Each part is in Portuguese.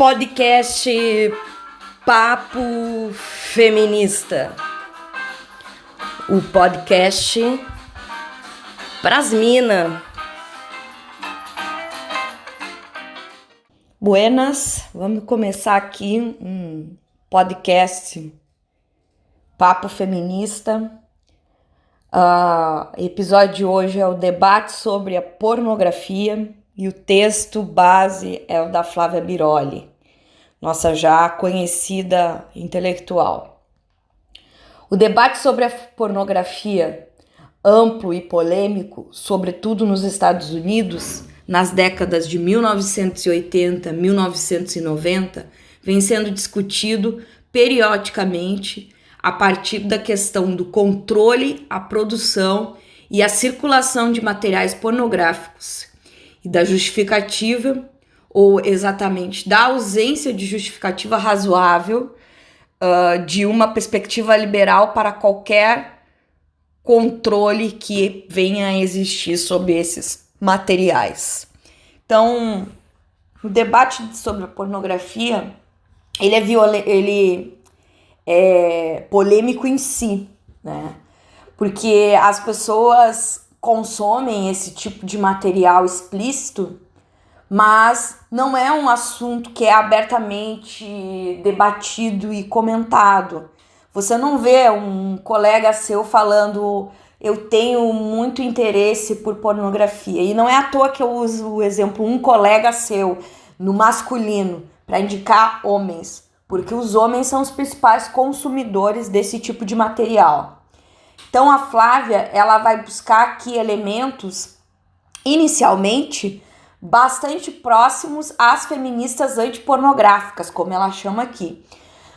Podcast Papo Feminista. O podcast pras mina. Buenas, vamos começar aqui um podcast Papo Feminista. Episódio de hoje é o debate sobre a pornografia e o texto base é o da Flávia Biroli, nossa já conhecida intelectual. O debate sobre a pornografia, amplo e polêmico, sobretudo nos Estados Unidos, nas décadas de 1980 e 1990, vem sendo discutido periodicamente a partir da questão do controle, a produção e a circulação de materiais pornográficos e da justificativa, ou exatamente da ausência de justificativa razoável de uma perspectiva liberal para qualquer controle que venha a existir sobre esses materiais. Então, o debate sobre a pornografia, ele é polêmico em si, né? Porque as pessoas consomem esse tipo de material explícito, mas não é um assunto que é abertamente debatido e comentado. Você não vê um colega seu falando: eu tenho muito interesse por pornografia. E não é à toa que eu uso o exemplo um colega seu no masculino para indicar homens, porque os homens são os principais consumidores desse tipo de material. Então a Flávia, ela vai buscar aqui elementos, inicialmente, bastante próximos às feministas antipornográficas, como ela chama aqui.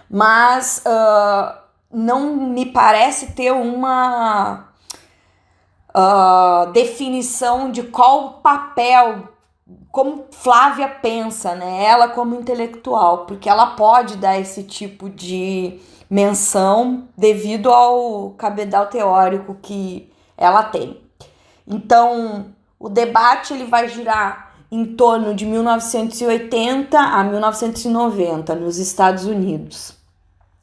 Mas não me parece ter uma definição de qual o papel, como Flávia pensa, né? Ela como intelectual, porque ela pode dar esse tipo de menção devido ao cabedal teórico que ela tem. Então, o debate ele vai girar em torno de 1980 a 1990 nos Estados Unidos.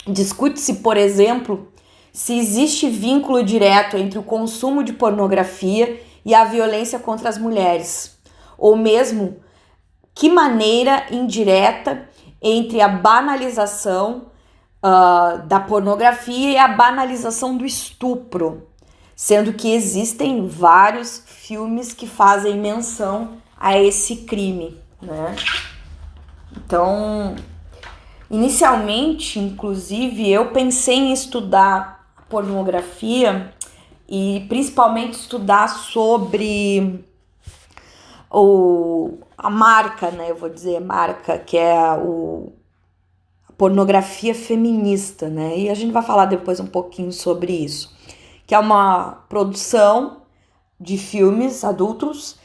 Discute-se, por exemplo, se existe vínculo direto entre o consumo de pornografia e a violência contra as mulheres, ou mesmo que maneira indireta entre a banalização da pornografia e a banalização do estupro, sendo que existem vários filmes que fazem menção a esse crime, né? Então, inicialmente, inclusive, eu pensei em estudar a pornografia e principalmente estudar sobre a marca, né? Eu vou dizer marca, que é a pornografia feminista, né? E a gente vai falar depois um pouquinho sobre isso, que é uma produção de filmes adultos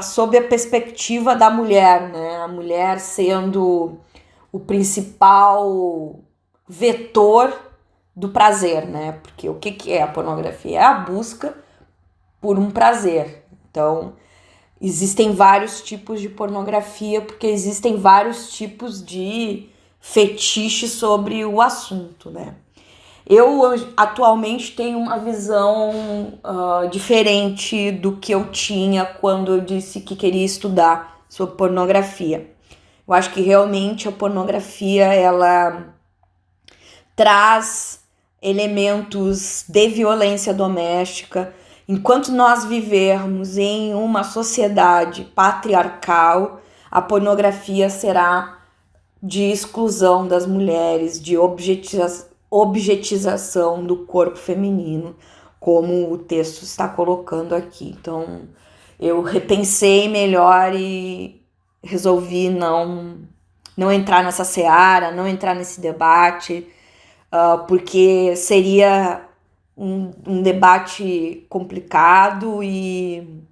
sob a perspectiva da mulher, né? A mulher sendo o principal vetor do prazer, né? Porque o que é a pornografia? É a busca por um prazer. Então, existem vários tipos de pornografia, porque existem vários tipos de fetiche sobre o assunto, né? Eu atualmente tenho uma visão diferente do que eu tinha quando eu disse que queria estudar sobre pornografia. Eu acho que realmente a pornografia, ela traz elementos de violência doméstica. Enquanto nós vivermos em uma sociedade patriarcal, a pornografia será de exclusão das mulheres, de objetização do corpo feminino, como o texto está colocando aqui. Então, eu repensei melhor e resolvi não entrar nessa seara, não entrar nesse debate, porque seria um debate complicado e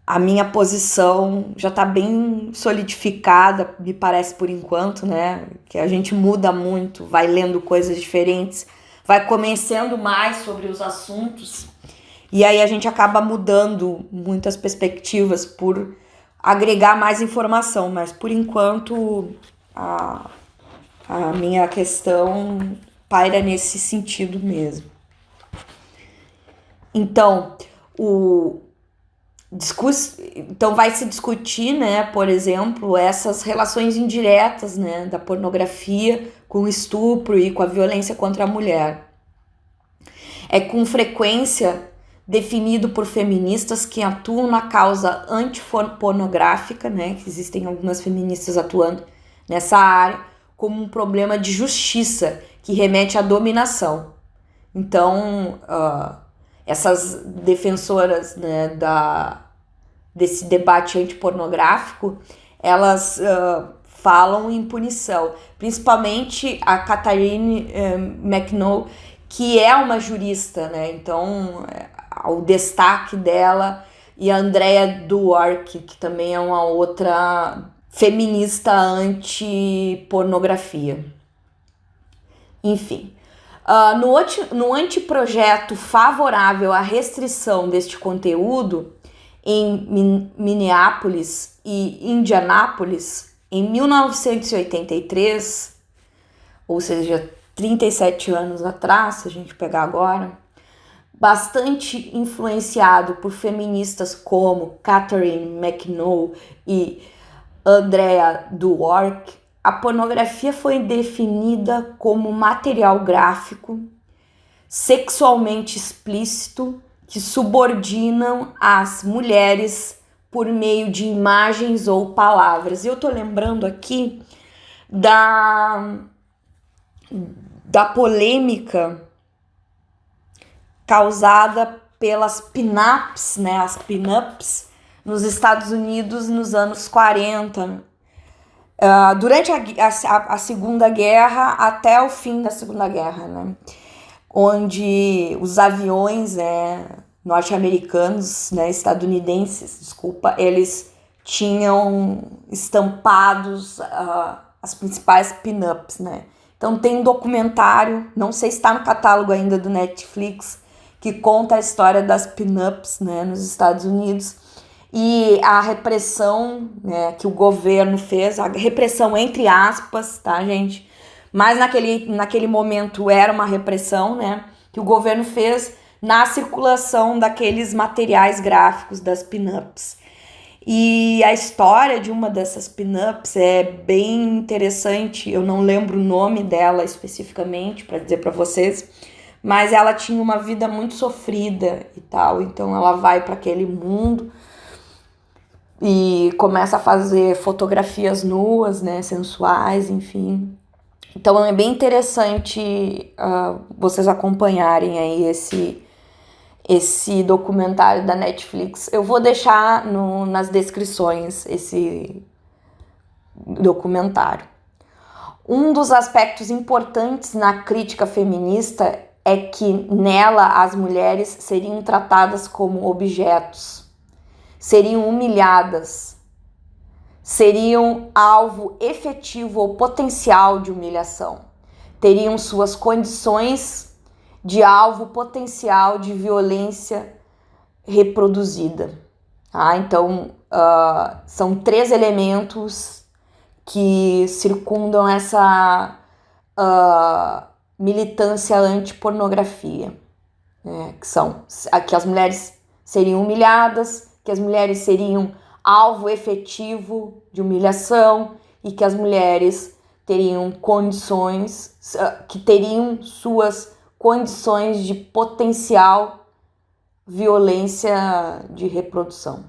a minha posição já está bem solidificada, me parece, por enquanto, né? Que a gente muda muito, vai lendo coisas diferentes, vai conhecendo mais sobre os assuntos e aí a gente acaba mudando muitas perspectivas por agregar mais informação, mas por enquanto a, a minha questão paira nesse sentido mesmo. Então, então vai se discutir, né, por exemplo, essas relações indiretas, né, da pornografia com o estupro e com a violência contra a mulher. É com frequência definido por feministas que atuam na causa antipornográfica, né, que existem algumas feministas atuando nessa área, como um problema de justiça que remete à dominação. Então, essas defensoras, né, desse debate antipornográfico, elas falam em punição. Principalmente a Catherine McNaught, que é uma jurista, né? Então, o destaque dela, e a Andrea Duarque, que também é uma outra feminista anti-pornografia. Enfim. No anteprojeto favorável à restrição deste conteúdo, em Minneapolis e Indianápolis, em 1983, ou seja, 37 anos atrás, se a gente pegar agora, bastante influenciado por feministas como Catherine McNaught e Andrea Duarque, a pornografia foi definida como material gráfico, sexualmente explícito, que subordinam as mulheres por meio de imagens ou palavras. Eu tô lembrando aqui da polêmica causada pelas pin-ups, né, as pin-ups nos Estados Unidos nos anos 40, durante a Segunda Guerra até o fim da Segunda Guerra, né, onde os aviões norte-americanos, né, estadunidenses, desculpa, eles tinham estampados as principais pin-ups, né. Então tem um documentário, não sei se está no catálogo ainda do Netflix, que conta a história das pin-ups, né, nos Estados Unidos, e a repressão, né, que o governo fez, a repressão entre aspas, tá, gente? Mas naquele momento era uma repressão, né, que o governo fez na circulação daqueles materiais gráficos das pin-ups. E a história de uma dessas pin-ups é bem interessante, eu não lembro o nome dela especificamente para dizer para vocês, mas ela tinha uma vida muito sofrida e tal, então ela vai para aquele mundo e começa a fazer fotografias nuas, né, sensuais, enfim. Então é bem interessante vocês acompanharem aí esse documentário da Netflix. Eu vou deixar nas descrições esse documentário. Um dos aspectos importantes na crítica feminista é que nela as mulheres seriam tratadas como objetos, seriam humilhadas, seriam alvo efetivo ou potencial de humilhação, teriam suas condições de alvo potencial de violência reproduzida. Tá? Então, são 3 elementos que circundam essa militância anti-pornografia, né? Que são que as mulheres seriam humilhadas, que as mulheres seriam alvo efetivo de humilhação e que as mulheres teriam condições, que teriam suas condições de potencial violência de reprodução.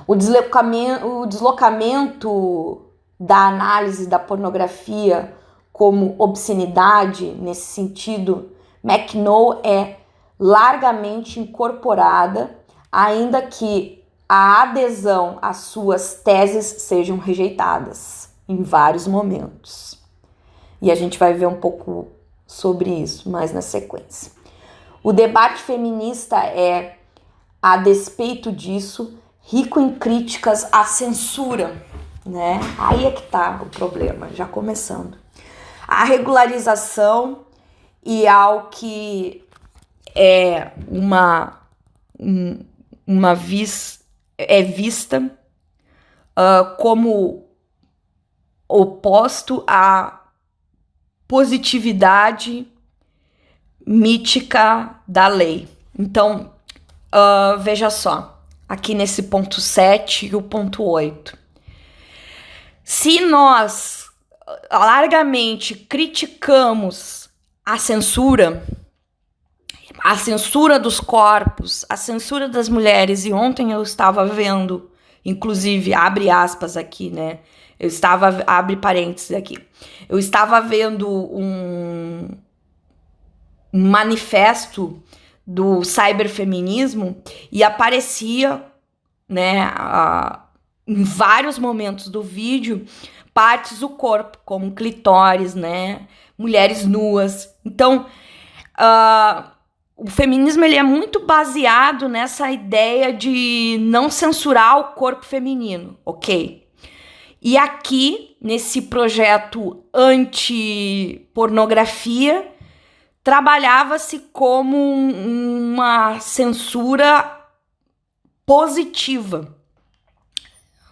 O deslocamento da análise da pornografia como obscenidade, nesse sentido, McNaught é largamente incorporada, ainda que a adesão às suas teses sejam rejeitadas em vários momentos. E a gente vai ver um pouco sobre isso mais na sequência. O debate feminista é, a despeito disso, rico em críticas à censura, né? Aí é que tá o problema, já começando. A regularização e ao que é vista como oposto à positividade mítica da lei. Então, veja só, aqui nesse ponto 7 e o ponto 8. Se nós largamente criticamos a censura dos corpos, a censura das mulheres, e ontem eu estava vendo, inclusive, abre aspas aqui, né? Abre parênteses aqui. Eu estava vendo um manifesto do cyberfeminismo e aparecia, né, em vários momentos do vídeo, partes do corpo, como clitóris, né, mulheres nuas. Então, o feminismo ele é muito baseado nessa ideia de não censurar o corpo feminino, ok? E aqui, nesse projeto anti-pornografia, trabalhava-se como uma censura positiva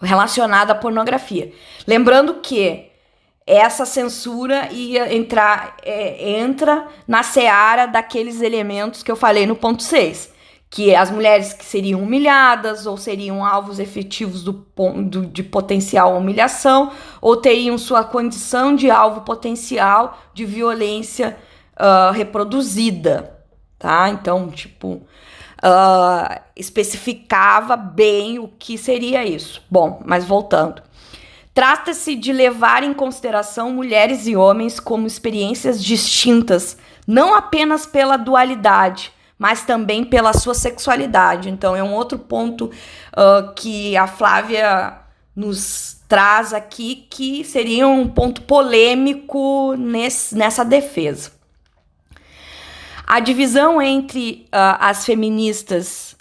relacionada à pornografia. Lembrando que essa censura entra na seara daqueles elementos que eu falei no ponto 6, que as mulheres que seriam humilhadas ou seriam alvos efetivos de potencial humilhação ou teriam sua condição de alvo potencial de violência reproduzida, tá? Então, especificava bem o que seria isso. Bom, mas voltando. Trata-se de levar em consideração mulheres e homens como experiências distintas, não apenas pela dualidade, mas também pela sua sexualidade. Então, é um outro ponto que a Flávia nos traz aqui, que seria um ponto polêmico nessa defesa. A divisão entre as feministas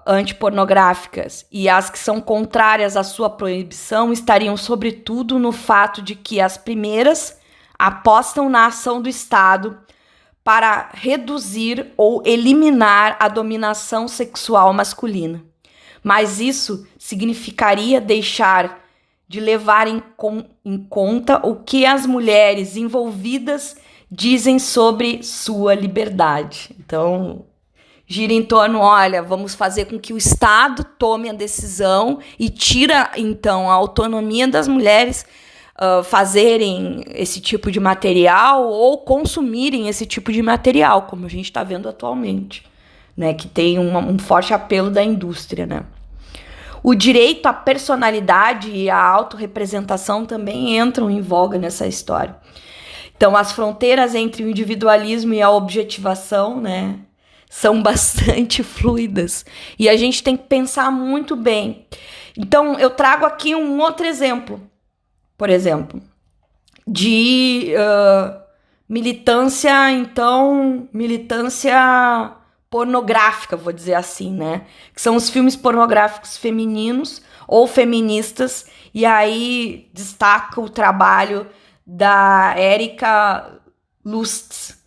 antipornográficas e as que são contrárias à sua proibição estariam sobretudo no fato de que as primeiras apostam na ação do Estado para reduzir ou eliminar a dominação sexual masculina. Mas isso significaria deixar de levar em conta o que as mulheres envolvidas dizem sobre sua liberdade. Então, gira em torno, olha, vamos fazer com que o Estado tome a decisão e tira, então, a autonomia das mulheres fazerem esse tipo de material ou consumirem esse tipo de material, como a gente está vendo atualmente, né, que tem um forte apelo da indústria, né. O direito à personalidade e à autorrepresentação também entram em voga nessa história. Então, as fronteiras entre o individualismo e a objetivação, né, são bastante fluidas. E a gente tem que pensar muito bem. Então, eu trago aqui um outro exemplo. Por exemplo, de militância pornográfica, vou dizer assim, né? Que são os filmes pornográficos femininos ou feministas. E aí destaca o trabalho da Erika Lustz,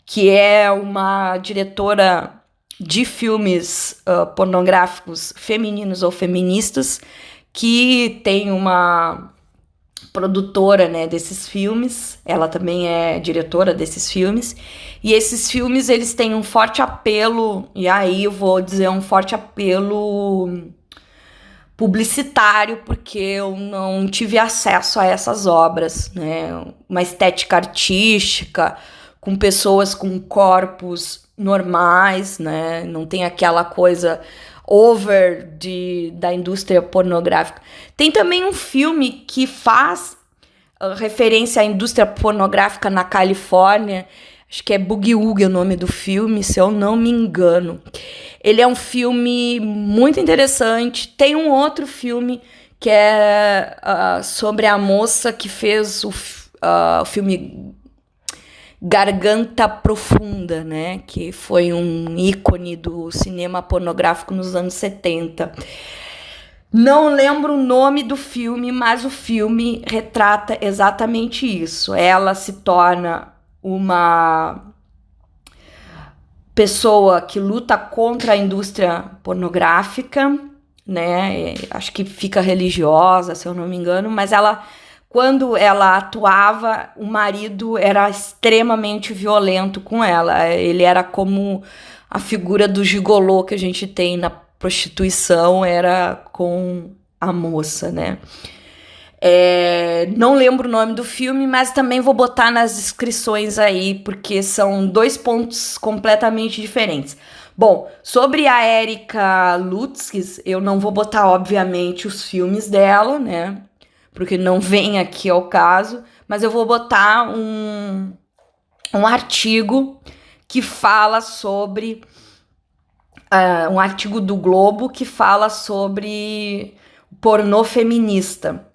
que é uma diretora de filmes pornográficos femininos ou feministas, que tem uma produtora, né, desses filmes. Ela também é diretora desses filmes. E esses filmes, eles têm um forte apelo, e aí eu vou dizer um forte apelo publicitário, porque eu não tive acesso a essas obras, né? Uma estética artística, com pessoas com corpos normais, né? Não tem aquela coisa over da indústria pornográfica. Tem também um filme que faz referência à indústria pornográfica na Califórnia, acho que é Boogie Woogie o nome do filme, se eu não me engano. Ele é um filme muito interessante. Tem um outro filme que é sobre a moça que fez o filme Garganta Profunda, né? Que foi um ícone do cinema pornográfico nos anos 70. Não lembro o nome do filme, mas o filme retrata exatamente isso. Ela se torna uma pessoa que luta contra a indústria pornográfica, né? Acho que fica religiosa, se eu não me engano, mas quando ela atuava, o marido era extremamente violento com ela. Ele era como a figura do gigolô que a gente tem na prostituição, era com a moça, né? Não lembro o nome do filme, mas também vou botar nas descrições aí, porque são 2 pontos completamente diferentes. Bom, sobre a Erika Lutz, eu não vou botar, obviamente, os filmes dela, né? Porque não vem aqui ao caso, mas eu vou botar um artigo que fala sobre... um artigo do Globo que fala sobre pornô feminista.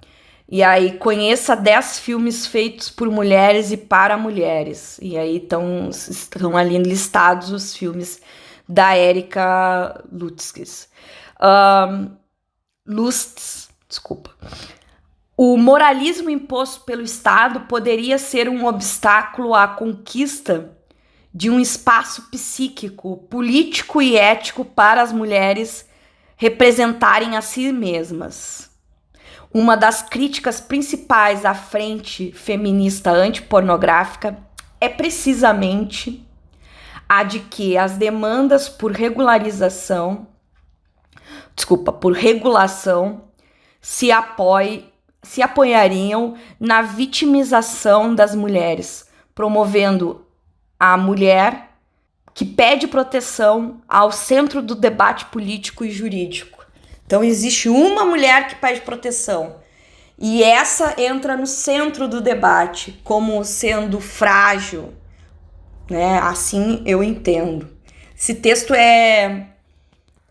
E aí, conheça 10 filmes feitos por mulheres e para mulheres. E aí estão ali listados os filmes da Erika Lutz. Desculpa. O moralismo imposto pelo Estado poderia ser um obstáculo à conquista de um espaço psíquico, político e ético para as mulheres representarem a si mesmas. Uma das críticas principais à frente feminista antipornográfica é precisamente a de que as demandas por regulação se apoiariam na vitimização das mulheres, promovendo a mulher que pede proteção ao centro do debate político e jurídico. Então, existe uma mulher que pede proteção e essa entra no centro do debate como sendo frágil, né? Assim eu entendo. Esse texto é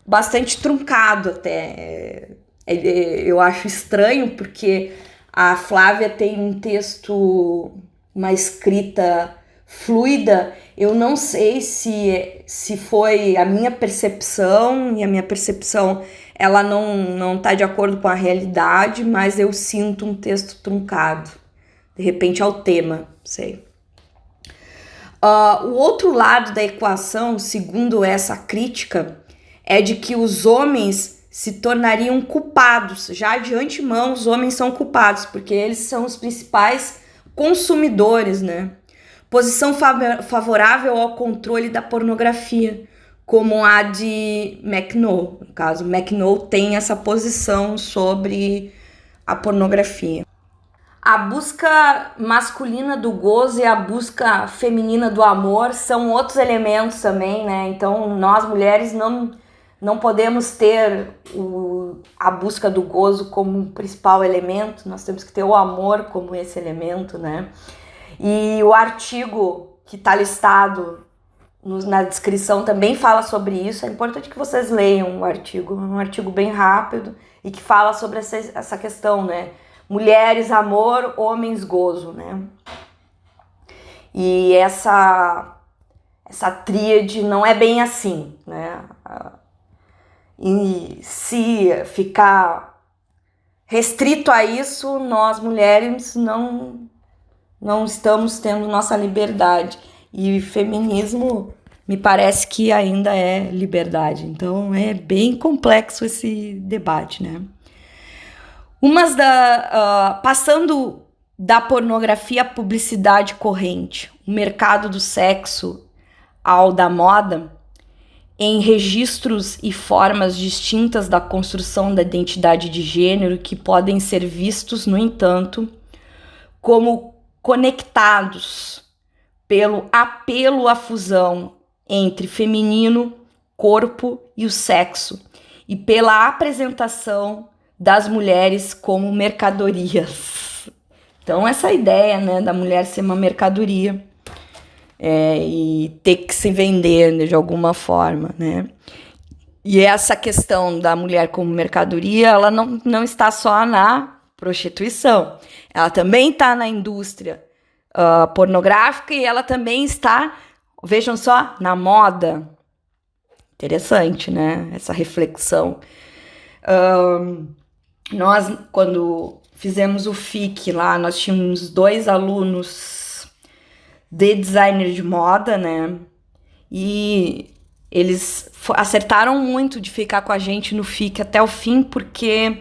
bastante truncado até. Eu acho estranho porque a Flávia tem um texto, uma escrita fluida. Eu não sei se foi a minha percepção, e a minha percepção ela não tá de acordo com a realidade, mas eu sinto um texto truncado. De repente é o tema, sei. O outro lado da equação, segundo essa crítica, é de que os homens se tornariam culpados. Já de antemão, os homens são culpados, porque eles são os principais consumidores, né? Posição favorável ao controle da pornografia, como a de McNaught. No caso, McNaught tem essa posição sobre a pornografia. A busca masculina do gozo e a busca feminina do amor são outros elementos também, né? Então, nós mulheres não podemos ter a busca do gozo como principal elemento, nós temos que ter o amor como esse elemento, né? E o artigo que está listado na descrição também fala sobre isso. É importante que vocês leiam o artigo, é um artigo bem rápido e que fala sobre essa questão, né? Mulheres, amor, homens, gozo, né? E essa tríade não é bem assim, né? E se ficar restrito a isso, nós mulheres não estamos tendo nossa liberdade. E feminismo me parece que ainda é liberdade. Então é bem complexo esse debate, né? Passando da pornografia à publicidade corrente, o mercado do sexo ao da moda, em registros e formas distintas da construção da identidade de gênero que podem ser vistos, no entanto, como conectados pelo apelo à fusão entre feminino, corpo e o sexo, e pela apresentação das mulheres como mercadorias. Então, essa ideia, né, da mulher ser uma mercadoria e ter que se vender, né, de alguma forma, né? E essa questão da mulher como mercadoria, ela não está só na prostituição, ela também está na indústria pornográfica e ela também está, vejam só, na moda. Interessante, né? Essa reflexão. Nós, quando fizemos o FIC lá, nós tínhamos 2 alunos de designer de moda, né? E acertaram muito de ficar com a gente no FIC até o fim, porque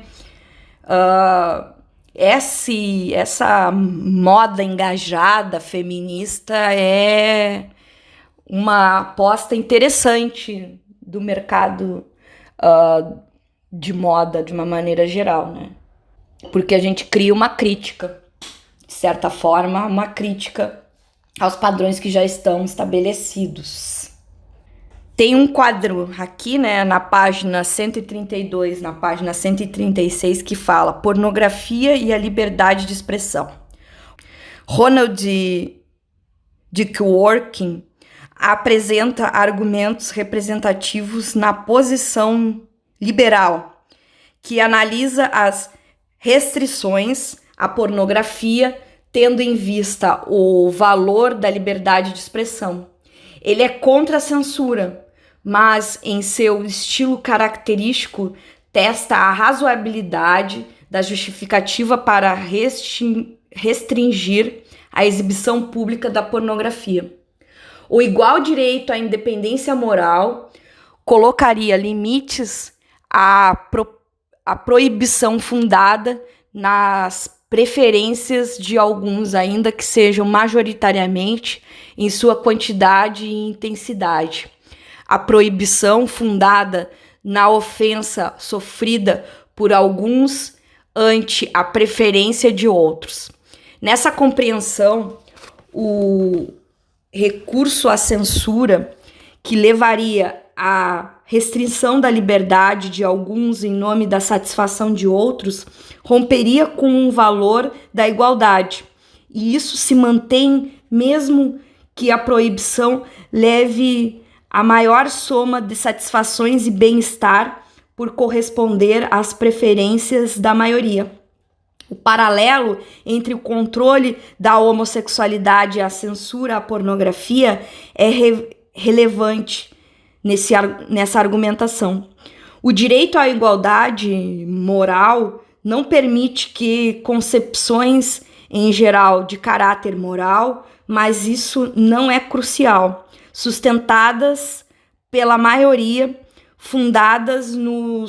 essa moda engajada feminista é uma aposta interessante do mercado de moda de uma maneira geral, né? Porque a gente cria uma crítica, de certa forma, uma crítica aos padrões que já estão estabelecidos. Tem um quadro aqui, né, na página 132, na página 136, que fala pornografia e a liberdade de expressão. Ronald Dworkin apresenta argumentos representativos na posição liberal, que analisa as restrições à pornografia, tendo em vista o valor da liberdade de expressão. Ele é contra a censura, mas em seu estilo característico testa a razoabilidade da justificativa para restringir a exibição pública da pornografia. O igual direito à independência moral colocaria limites à proibição fundada nas preferências de alguns, ainda que sejam majoritariamente em sua quantidade e intensidade. A proibição fundada na ofensa sofrida por alguns ante a preferência de outros. Nessa compreensão, o recurso à censura, que levaria à restrição da liberdade de alguns em nome da satisfação de outros, romperia com o valor da igualdade. E isso se mantém mesmo que a proibição leve a maior soma de satisfações e bem-estar por corresponder às preferências da maioria. O paralelo entre o controle da homossexualidade e a censura à pornografia é relevante nessa argumentação. O direito à igualdade moral não permite que concepções, em geral, de caráter moral, mas isso não é crucial, sustentadas pela maioria, fundadas no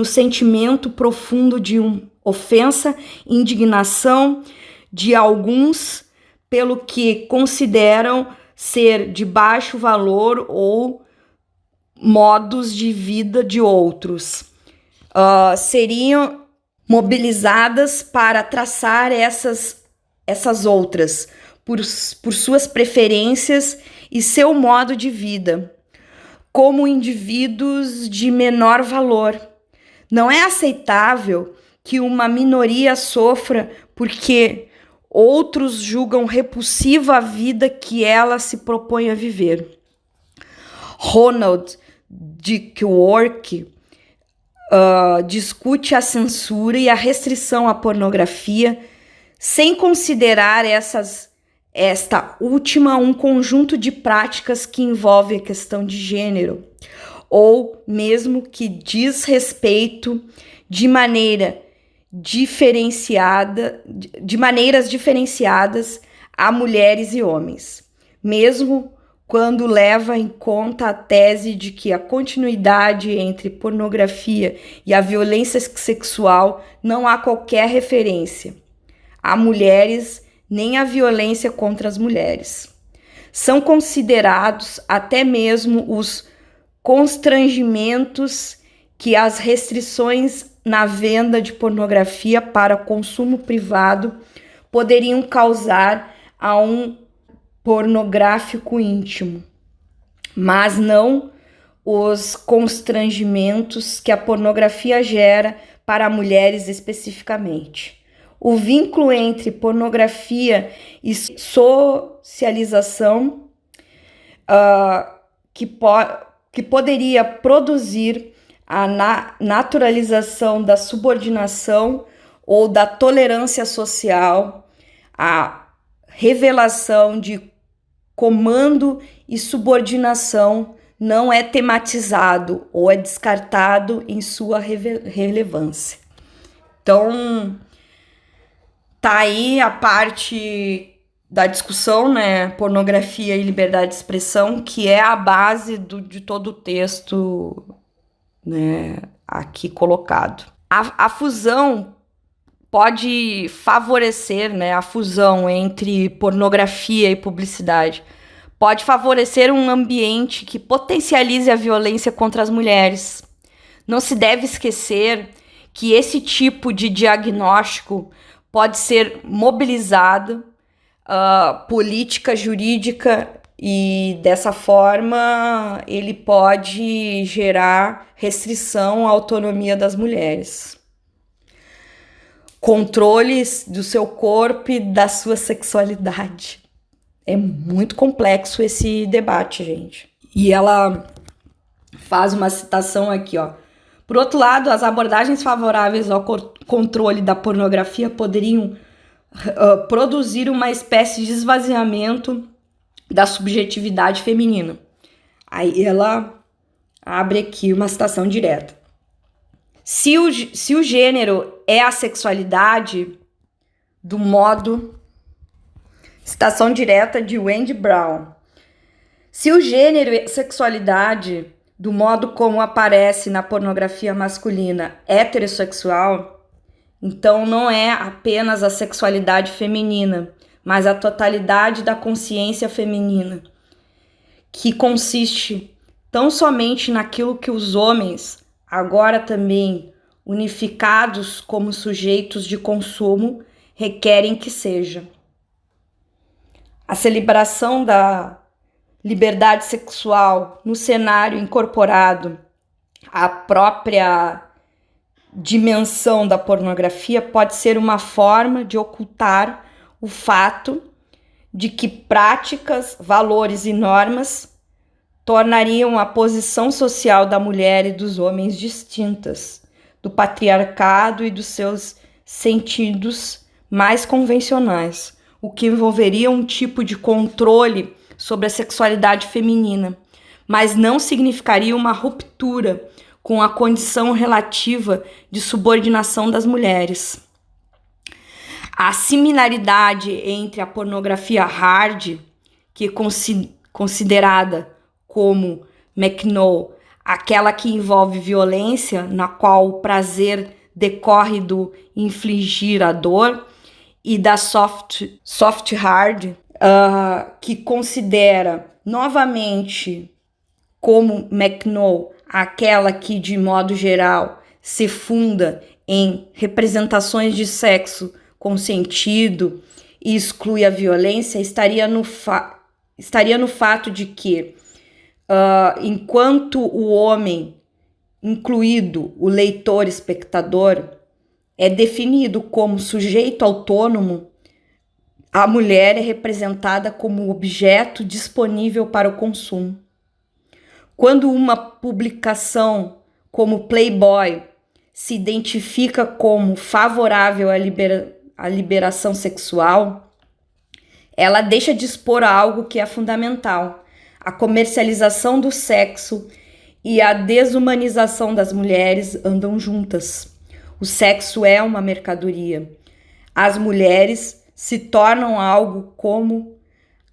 sentimento profundo de ofensa, indignação de alguns pelo que consideram ser de baixo valor ou modos de vida de outros. Seriam mobilizadas para traçar essas outras por suas preferências e seu modo de vida, como indivíduos de menor valor. Não é aceitável que uma minoria sofra porque outros julgam repulsiva a vida que ela se propõe a viver. Ronald Dworkin discute a censura e a restrição à pornografia sem considerar esta última um conjunto de práticas que envolve a questão de gênero, ou mesmo que diz respeito de maneiras diferenciadas a mulheres e homens, mesmo quando leva em conta a tese de que a continuidade entre pornografia e a violência sexual não há qualquer referência a mulheres nem a violência contra as mulheres. São considerados até mesmo os constrangimentos que as restrições na venda de pornografia para consumo privado poderiam causar a um pornográfico íntimo, mas não os constrangimentos que a pornografia gera para mulheres especificamente. O vínculo entre pornografia e socialização que poderia produzir a naturalização da subordinação ou da tolerância social, a revelação de comando e subordinação não é tematizado ou é descartado em sua relevância. Então, tá aí a parte da discussão, né, pornografia e liberdade de expressão, que é a base de todo o texto, né, aqui colocado. A fusão pode favorecer, né, a fusão entre pornografia e publicidade. Pode favorecer um ambiente que potencialize a violência contra as mulheres. Não se deve esquecer que esse tipo de diagnóstico pode ser mobilizado, política, jurídica, e dessa forma ele pode gerar restrição à autonomia das mulheres. Controles do seu corpo e da sua sexualidade. É muito complexo esse debate, gente. E ela faz uma citação aqui, ó. Por outro lado, as abordagens favoráveis ao controle da pornografia poderiam produzir uma espécie de esvaziamento da subjetividade feminina. Aí ela abre aqui uma citação direta. Se o gênero é a sexualidade, do modo... Citação direta de Wendy Brown. Se o gênero é a sexualidade, do modo como aparece na pornografia masculina heterossexual, então não é apenas a sexualidade feminina, mas a totalidade da consciência feminina, que consiste tão somente naquilo que os homens, agora também unificados como sujeitos de consumo, requerem que seja. A celebração da liberdade sexual no cenário incorporado à própria dimensão da pornografia pode ser uma forma de ocultar o fato de que práticas, valores e normas tornariam a posição social da mulher e dos homens distintas, do patriarcado e dos seus sentidos mais convencionais, o que envolveria um tipo de controle sobre a sexualidade feminina, mas não significaria uma ruptura com a condição relativa de subordinação das mulheres. A similaridade entre a pornografia hard, que é considerada como McNall, aquela que envolve violência, na qual o prazer decorre do infligir a dor, e da soft hard, que considera novamente como McNall aquela que, de modo geral, se funda em representações de sexo com sentido e exclui a violência, estaria no fato de que, enquanto o homem, incluído o leitor espectador, é definido como sujeito autônomo, a mulher é representada como objeto disponível para o consumo. Quando uma publicação como Playboy se identifica como favorável à liberação sexual, ela deixa de expor algo que é fundamental: a comercialização do sexo e a desumanização das mulheres andam juntas. O sexo é uma mercadoria. As mulheres se tornam algo como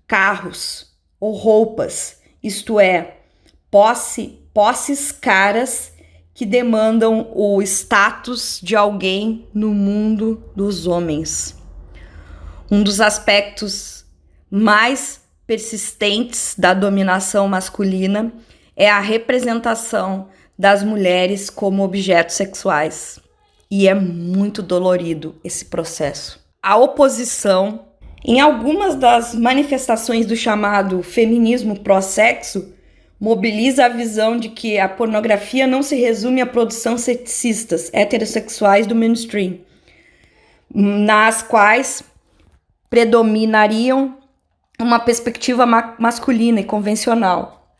carros ou roupas, isto é, posses caras que demandam o status de alguém no mundo dos homens. Um dos aspectos mais persistentes da dominação masculina é a representação das mulheres como objetos sexuais. E é muito dolorido esse processo. A oposição, em algumas das manifestações do chamado feminismo pró-sexo, mobiliza a visão de que a pornografia não se resume à produção sexistas heterossexuais do mainstream, nas quais predominariam uma perspectiva masculina e convencional,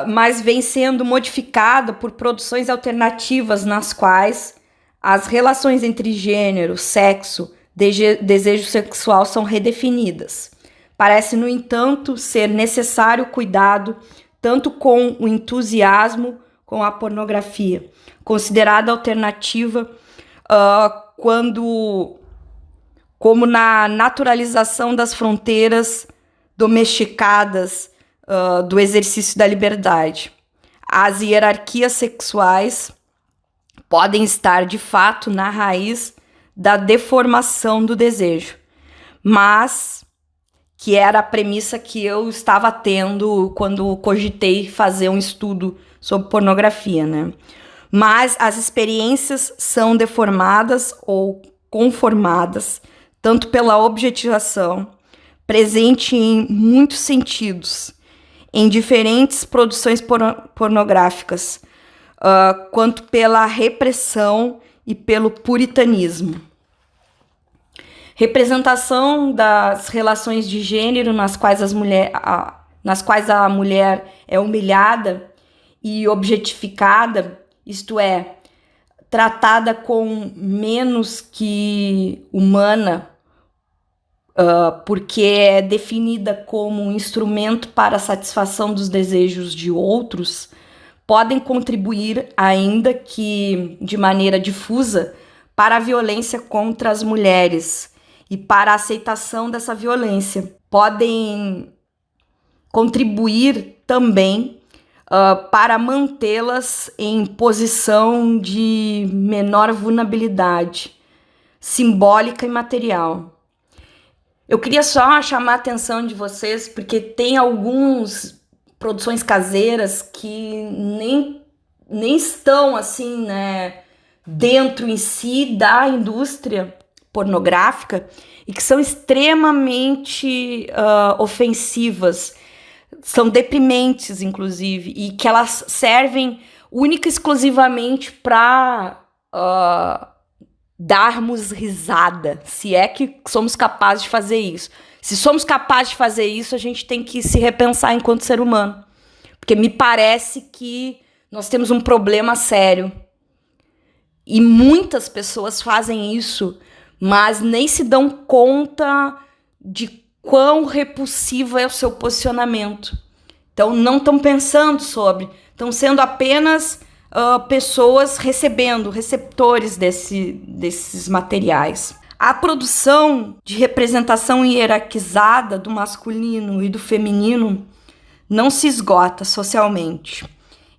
mas vem sendo modificada por produções alternativas nas quais as relações entre gênero, sexo, desejo sexual são redefinidas. Parece, no entanto, ser necessário cuidado tanto com o entusiasmo com a pornografia, considerada alternativa como na naturalização das fronteiras domesticadas do exercício da liberdade. As hierarquias sexuais podem estar, de fato, na raiz da deformação do desejo, mas que era a premissa que eu estava tendo quando cogitei fazer um estudo sobre pornografia, né? Mas as experiências são deformadas ou conformadas, tanto pela objetivação, presente em muitos sentidos, em diferentes produções pornográficas, quanto pela repressão e pelo puritanismo. Representação das relações de gênero nas quais a mulher é humilhada e objetificada, isto é, tratada com menos que humana, porque é definida como um instrumento para a satisfação dos desejos de outros, podem contribuir, ainda que de maneira difusa, para a violência contra as mulheres e para a aceitação dessa violência. Podem contribuir também para mantê-las em posição de menor vulnerabilidade simbólica e material. Eu queria só chamar a atenção de vocês, porque tem algumas produções caseiras que nem estão assim, né, dentro em si da indústria pornográfica e que são extremamente ofensivas, são deprimentes, inclusive, e que elas servem única e exclusivamente para darmos risada, se é que somos capazes de fazer isso. Se somos capazes de fazer isso, a gente tem que se repensar enquanto ser humano, porque me parece que nós temos um problema sério e muitas pessoas fazem isso, mas nem se dão conta de quão repulsivo é o seu posicionamento. Então, não estão pensando sobre, estão sendo apenas pessoas receptores desses materiais. A produção de representação hierarquizada do masculino e do feminino não se esgota socialmente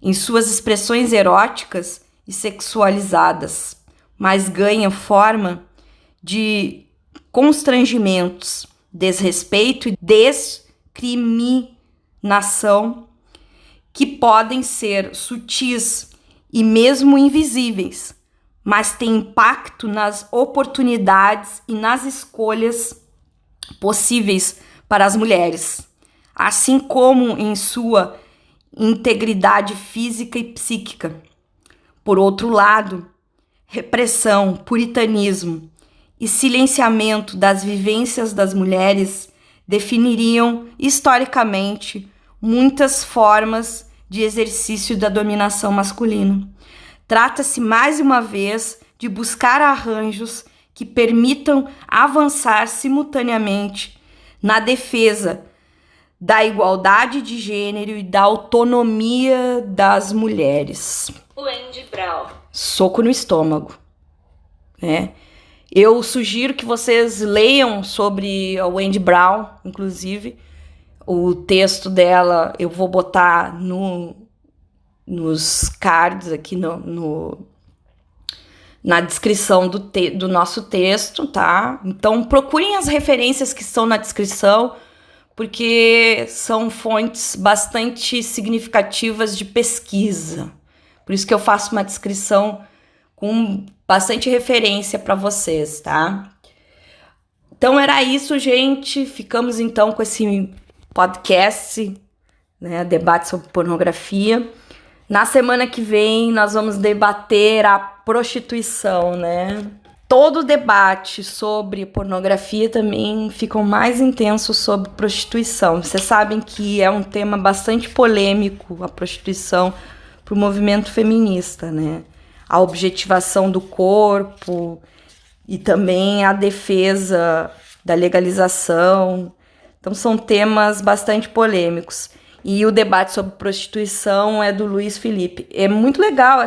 em suas expressões eróticas e sexualizadas, mas ganha forma de constrangimentos, desrespeito e discriminação que podem ser sutis e mesmo invisíveis, mas têm impacto nas oportunidades e nas escolhas possíveis para as mulheres, assim como em sua integridade física e psíquica. Por outro lado, repressão, puritanismo e silenciamento das vivências das mulheres definiriam historicamente muitas formas de exercício da dominação masculina. Trata-se, mais uma vez, de buscar arranjos que permitam avançar simultaneamente na defesa da igualdade de gênero e da autonomia das mulheres. Wendy Brown. Soco no estômago, né? Eu sugiro que vocês leiam sobre a Wendy Brown, inclusive. O texto dela eu vou botar nos cards aqui na descrição do nosso texto, tá? Então procurem as referências que estão na descrição, porque são fontes bastante significativas de pesquisa. Por isso que eu faço uma descrição com bastante referência para vocês, tá? Então era isso, gente. Ficamos então com esse podcast, né, debate sobre pornografia. Na semana que vem nós vamos debater a prostituição, né? Todo debate sobre pornografia também fica mais intenso sobre prostituição. Vocês sabem que é um tema bastante polêmico, a prostituição, para o movimento feminista, né? A objetivação do corpo e também a defesa da legalização. Então são temas bastante polêmicos. E o debate sobre prostituição é do Luiz Felipe. É muito legal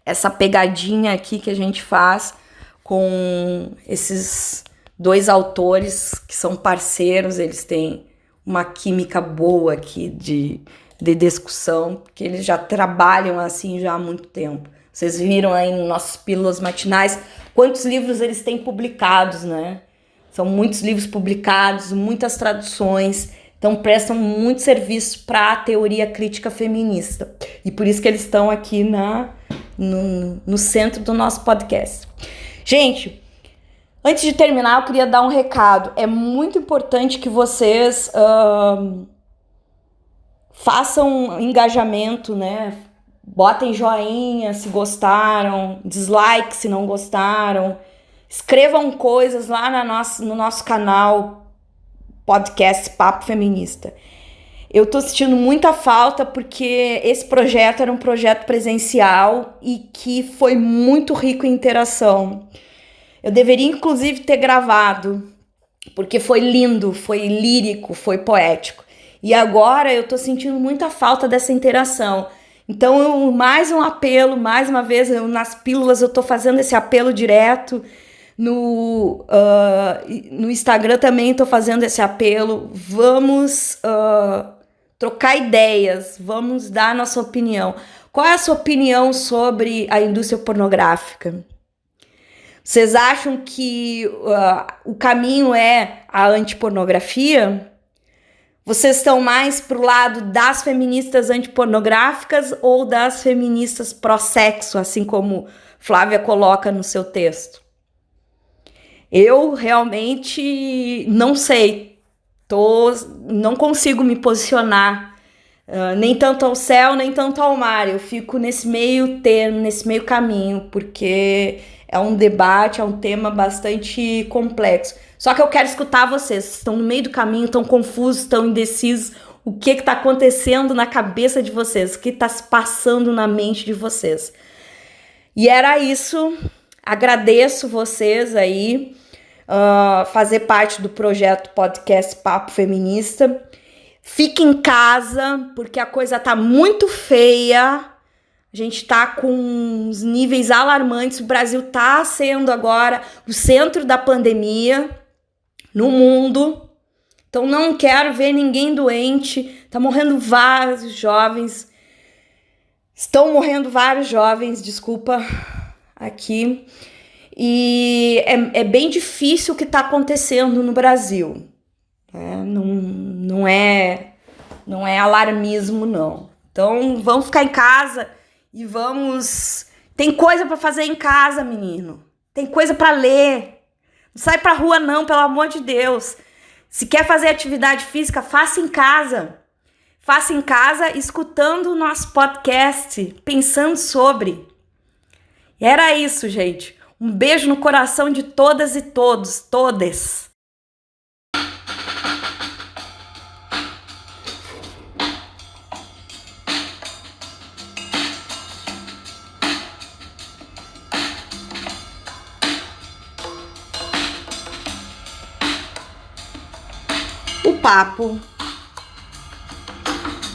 essa pegadinha aqui que a gente faz com esses dois autores que são parceiros, eles têm uma química boa aqui de discussão, porque eles já trabalham assim já há muito tempo. Vocês viram aí nos nossos pílulas matinais quantos livros eles têm publicados, né? São muitos livros publicados, muitas traduções, então prestam muito serviço para a teoria crítica feminista. E por isso que eles estão aqui no centro do nosso podcast. Gente, antes de terminar, eu queria dar um recado. É muito importante que vocês façam engajamento, né? Botem joinha se gostaram, dislike se não gostaram. Escrevam coisas lá no nosso canal podcast Papo Feminista. Eu tô sentindo muita falta porque esse projeto era um projeto presencial e que foi muito rico em interação. Eu deveria, inclusive, ter gravado, porque foi lindo, foi lírico, foi poético. E agora eu tô sentindo muita falta dessa interação. Então, mais um apelo, mais uma vez, nas pílulas eu tô fazendo esse apelo direto. No Instagram também tô fazendo esse apelo. Vamos trocar ideias, vamos dar a nossa opinião. Qual é a sua opinião sobre a indústria pornográfica? Vocês acham que o caminho é a antipornografia? Vocês estão mais pro lado das feministas antipornográficas ou das feministas pró-sexo, assim como Flávia coloca no seu texto? Eu realmente não sei, não consigo me posicionar, nem tanto ao céu, nem tanto ao mar. Eu fico nesse meio termo, nesse meio caminho, porque é um debate, é um tema bastante complexo. Só que eu quero escutar vocês. Estão no meio do caminho, estão confusos, estão indecisos. O que está acontecendo na cabeça de vocês? O que está se passando na mente de vocês? E era isso. Agradeço vocês aí, fazer parte do projeto podcast Papo Feminista. Fique em casa, porque a coisa tá muito feia. A gente tá com uns níveis alarmantes. O Brasil tá sendo agora o centro da pandemia no mundo. Então não quero ver ninguém doente. Tá morrendo vários jovens. Estão morrendo vários jovens, desculpa, aqui. E é bem difícil o que tá acontecendo no Brasil. Não é alarmismo, não. Então vamos ficar em casa e vamos... Tem coisa para fazer em casa, menino. Tem coisa para ler. Não sai pra rua não, pelo amor de Deus. Se quer fazer atividade física, faça em casa. Faça em casa, escutando o nosso podcast, pensando sobre. E era isso, gente. Um beijo no coração de todas e todos, todes. O papo